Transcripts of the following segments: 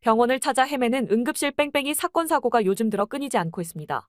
병원을 찾아 헤매는 응급실 뺑뺑이 사건 사고가 요즘 들어 끊이지 않고 있습니다.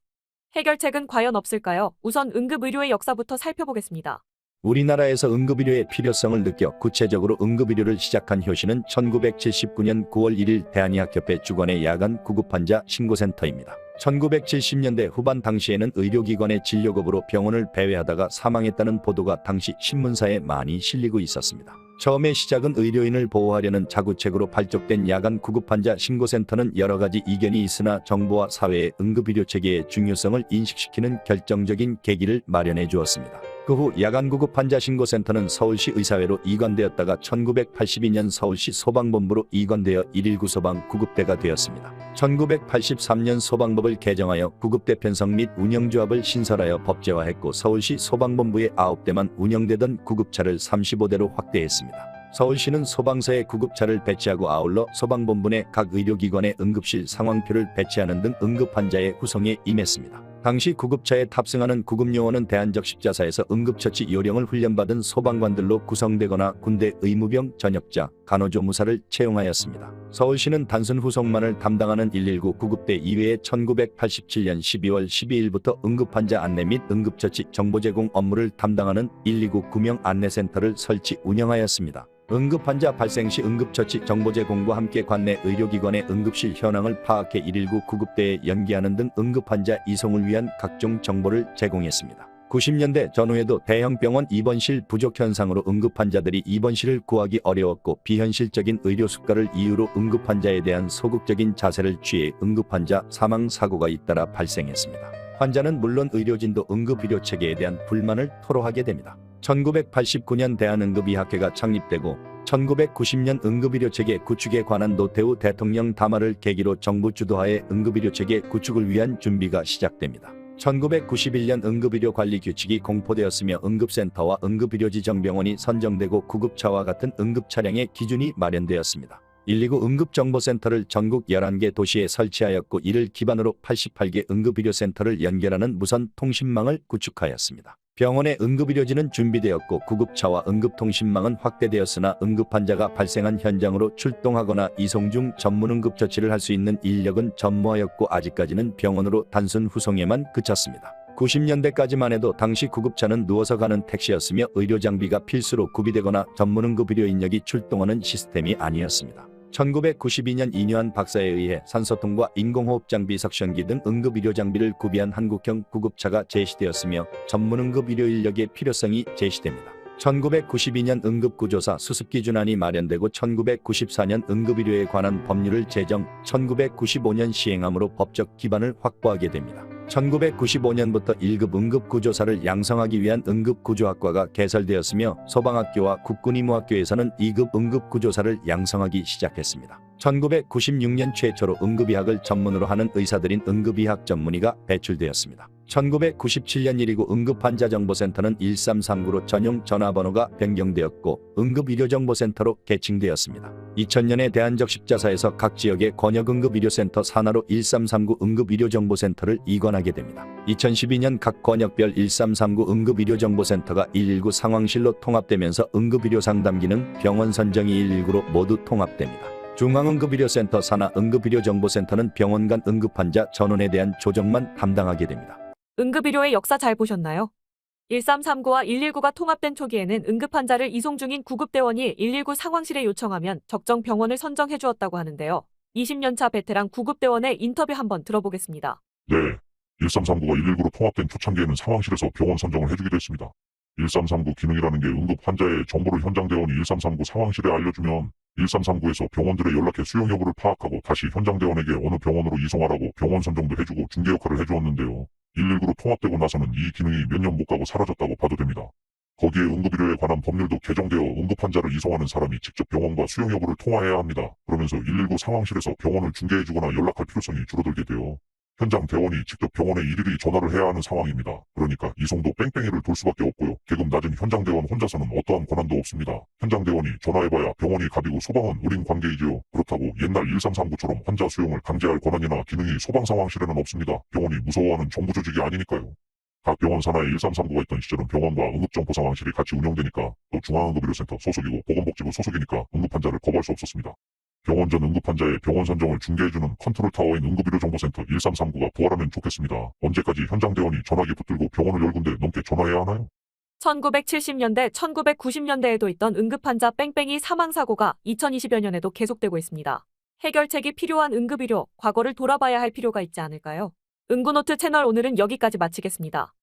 해결책은 과연 없을까요? 우선 응급의료의 역사부터 살펴보겠습니다. 우리나라에서 응급의료의 필요성을 느껴 구체적으로 응급의료를 시작한 효시는 1979년 9월 1일 대한의학협회 주관의 야간 구급환자 신고센터입니다. 1970년대 후반 당시에는 의료기관의 진료급으로 병원을 배회하다가 사망했다는 보도가 당시 신문사에 많이 실리고 있었습니다. 처음의 시작은 의료인을 보호하려는 자구책으로 발족된 야간 구급환자 신고센터는 여러 가지 이견이 있으나 정부와 사회의 응급의료 체계의 중요성을 인식시키는 결정적인 계기를 마련해 주었습니다. 그 후 야간 구급환자 신고센터는 서울시 의사회로 이관되었다가 1982년 서울시 소방본부로 이관되어 119 소방 구급대가 되었습니다. 1983년 소방법을 개정하여 구급대 편성 및 운영조합을 신설하여 법제화했고 서울시 소방본부의 9대만 운영되던 구급차를 35대로 확대했습니다. 서울시는 소방서에 구급차를 배치하고 아울러 소방본부 내 각 의료기관의 응급실 상황표를 배치하는 등 응급환자의 후송에 임했습니다. 당시 구급차에 탑승하는 구급요원은 대한적 십자사에서 응급처치 요령을 훈련받은 소방관들로 구성되거나 군대 의무병 전역자, 간호조무사를 채용하였습니다. 서울시는 단순 후송만을 담당하는 119 구급대 이외에 1987년 12월 12일부터 응급환자 안내 및 응급처치 정보 제공 업무를 담당하는 129 구명 안내센터를 설치 운영하였습니다. 응급환자 발생 시 응급처치 정보 제공과 함께 관내 의료기관의 응급실 현황을 파악해 119 구급대에 연계하는 등 응급환자 이송을 위한 각종 정보를 제공했습니다. 90년대 전후에도 대형 병원 입원실 부족 현상으로 응급환자들이 입원실을 구하기 어려웠고 비현실적인 의료 수가를 이유로 응급환자에 대한 소극적인 자세를 취해 응급환자 사망 사고가 잇따라 발생했습니다. 환자는 물론 의료진도 응급의료 체계에 대한 불만을 토로하게 됩니다. 1989년 대한응급의학회가 창립되고 1990년 응급의료체계 구축에 관한 노태우 대통령 담화를 계기로 정부 주도하에 응급의료체계 구축을 위한 준비가 시작됩니다. 1991년 응급의료관리규칙이 공포되었으며 응급센터와 응급의료지정병원이 선정되고 구급차와 같은 응급차량의 기준이 마련되었습니다. 129 응급정보센터를 전국 11개 도시에 설치하였고 이를 기반으로 88개 응급의료센터를 연결하는 무선 통신망을 구축하였습니다. 병원의 응급의료진은 준비되었고 구급차와 응급통신망은 확대되었으나 응급환자가 발생한 현장으로 출동하거나 이송 중 전문 응급처치를 할 수 있는 인력은 전무하였고 아직까지는 병원으로 단순 후송에만 그쳤습니다. 90년대까지만 해도 당시 구급차는 누워서 가는 택시였으며 의료장비가 필수로 구비되거나 전문 응급의료 인력이 출동하는 시스템이 아니었습니다. 1992년 이뇨한 박사에 의해 산소통과 인공호흡 장비 석션기 등 응급의료 장비를 구비한 한국형 구급차가 제시되었으며 전문 응급의료 인력의 필요성이 제시됩니다. 1992년 응급구조사 수습기준안이 마련되고 1994년 응급의료에 관한 법률을 제정, 1995년 시행함으로 법적 기반을 확보하게 됩니다. 1995년부터 1급 응급구조사를 양성하기 위한 응급구조학과가 개설되었으며 소방학교와 국군의무학교에서는 2급 응급구조사를 양성하기 시작했습니다. 1996년 최초로 응급의학을 전문으로 하는 의사들인 응급의학 전문의가 배출되었습니다. 1997년 129 응급환자정보센터는 1339로 전용 전화번호가 변경되었고 응급의료정보센터로 개칭되었습니다. 2000년에 대한적 십자사에서 각 지역의 권역응급의료센터 산하로 1339 응급의료정보센터를 이관하게 됩니다. 2012년 각 권역별 1339 응급의료정보센터가 119 상황실로 통합되면서 응급의료 상담 기능, 병원 선정이 119로 모두 통합됩니다. 중앙응급의료센터 산하 응급의료정보센터는 병원 간 응급환자 전원에 대한 조정만 담당하게 됩니다. 응급의료의 역사 잘 보셨나요? 1339와 119가 통합된 초기에는 응급환자를 이송 중인 구급대원이 119 상황실에 요청하면 적정 병원을 선정해 주었다고 하는데요. 20년차 베테랑 구급대원의 인터뷰 한번 들어보겠습니다. 네, 1339가 119로 통합된 초창기에는 상황실에서 병원 선정을 해주기도 했습니다. 1339 기능이라는 게 응급 환자의 정보를 현장대원이 1339 상황실에 알려주면 1339에서 병원들에 연락해 수용 여부를 파악하고 다시 현장대원에게 어느 병원으로 이송하라고 병원 선정도 해주고 중개 역할을 해주었는데요. 119로 통합되고 나서는 이 기능이 몇 년 못 가고 사라졌다고 봐도 됩니다. 거기에 응급의료에 관한 법률도 개정되어 응급환자를 이송하는 사람이 직접 병원과 수용 여부를 통화해야 합니다. 그러면서 119 상황실에서 병원을 중개해주거나 연락할 필요성이 줄어들게 돼요. 현장 대원이 직접 병원에 일일이 전화를 해야 하는 상황입니다. 그러니까 이송도 뺑뺑이를 돌 수밖에 없고요. 계급 낮은 현장 대원 혼자서는 어떠한 권한도 없습니다. 현장 대원이 전화해봐야 병원이 갑이고 소방은 우린 관계이지요. 그렇다고 옛날 1339처럼 환자 수용을 강제할 권한이나 기능이 소방 상황실에는 없습니다. 병원이 무서워하는 정부 조직이 아니니까요. 각 병원 산하에 1339가 있던 시절은 병원과 응급정보 상황실이 같이 운영되니까 또 중앙응급의료센터 소속이고 보건복지부 소속이니까 응급환자를 거부할 수 없었습니다. 병원 전 응급환자의 병원 선정을 중개해주는 컨트롤타워인 응급의료정보센터 1339가 부활하면 좋겠습니다. 언제까지 현장 대원이 전화기 붙들고 병원을 10군데 넘게 전화해야 하나요? 1970년대, 1990년대에도 있던 응급환자 뺑뺑이 사망사고가 2020여 년에도 계속되고 있습니다. 해결책이 필요한 응급의료, 과거를 돌아봐야 할 필요가 있지 않을까요? 응구노트 채널 오늘은 여기까지 마치겠습니다.